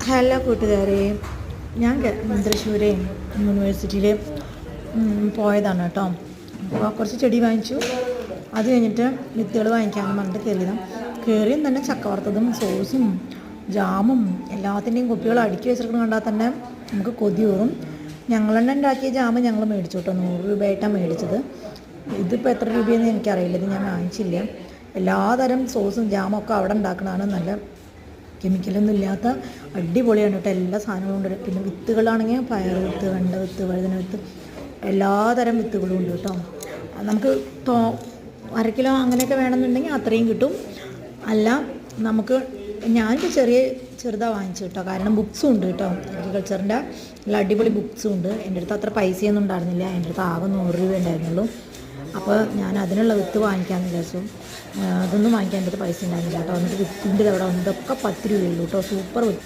Hello കൂട്ടുകാരെ, ഞാൻ തൃശ്ശൂർ യൂണിവേഴ്സിറ്റിയിൽ പോയതാണ് കേട്ടോ. അപ്പോൾ കുറച്ച് ചെടി വാങ്ങിച്ചു. അത് കഴിഞ്ഞിട്ട് വിത്തുകൾ വാങ്ങിക്കാമെന്ന് പറഞ്ഞിട്ട് കയറിയും തന്നെ ചക്ക വറുത്തതും സോസും ജാമും എല്ലാത്തിൻ്റെയും കുപ്പികൾ അടുക്കി വെച്ചിരിക്കുന്നത് കണ്ടാൽ തന്നെ നമുക്ക് കൊതി ഊറും. ഞങ്ങൾ തന്നെ ഉണ്ടാക്കിയ ജാമ് ഞങ്ങൾ മേടിച്ചു കേട്ടോ. 100 രൂപയായിട്ടാണ് മേടിച്ചത്. ഇതിപ്പോൾ എത്ര രൂപയെന്ന് എനിക്കറിയില്ല, ഇത് ഞാൻ വാങ്ങിച്ചില്ല. എല്ലാതരം സോസും ജാമും ഒക്കെ അവിടെ ഉണ്ടാക്കുന്നതാണ്. നല്ല കെമിക്കലൊന്നും ഇല്ലാത്ത അടിപൊളിയാണ് കേട്ടോ. എല്ലാ സാധനങ്ങളും ഉണ്ട്. പിന്നെ വിത്തുകളാണെങ്കിൽ പയർ വിത്ത്, വെണ്ട വിത്ത്, വഴുതന വിത്ത്, എല്ലാതരം വിത്തുകളും ഉണ്ട് കേട്ടോ. നമുക്ക് 1/2 കിലോ അങ്ങനെയൊക്കെ വേണമെന്നുണ്ടെങ്കിൽ അത്രയും കിട്ടും. അല്ല നമുക്ക് ഞാനിപ്പോൾ ചെറുതാണ് വാങ്ങിച്ചു കേട്ടോ. കാരണം ബുക്സും ഉണ്ട് കേട്ടോ. അഗ്രികൾച്ചറിൻ്റെ നല്ല അടിപൊളി ബുക്സും ഉണ്ട്. എൻ്റെ അടുത്ത് അത്ര പൈസയൊന്നും ഉണ്ടായിരുന്നില്ല. എൻ്റെ അടുത്ത് ആകെ 100 രൂപ ഉണ്ടായിരുന്നുള്ളൂ. അപ്പോൾ ഞാൻ അതിനുള്ള വിത്ത് വാങ്ങിക്കാമെന്ന് വിചാരിച്ചു. അതൊന്നും വാങ്ങിക്കാൻ എൻ്റെ അടുത്ത് പൈസ ഉണ്ടായിരുന്നില്ല കേട്ടോ. എന്നിട്ട് വിത്തിൻ്റെ അവിടെ ഇതൊക്കെ 10 രൂപയുള്ളൂ കേട്ടോ. സൂപ്പർ വിത്ത്.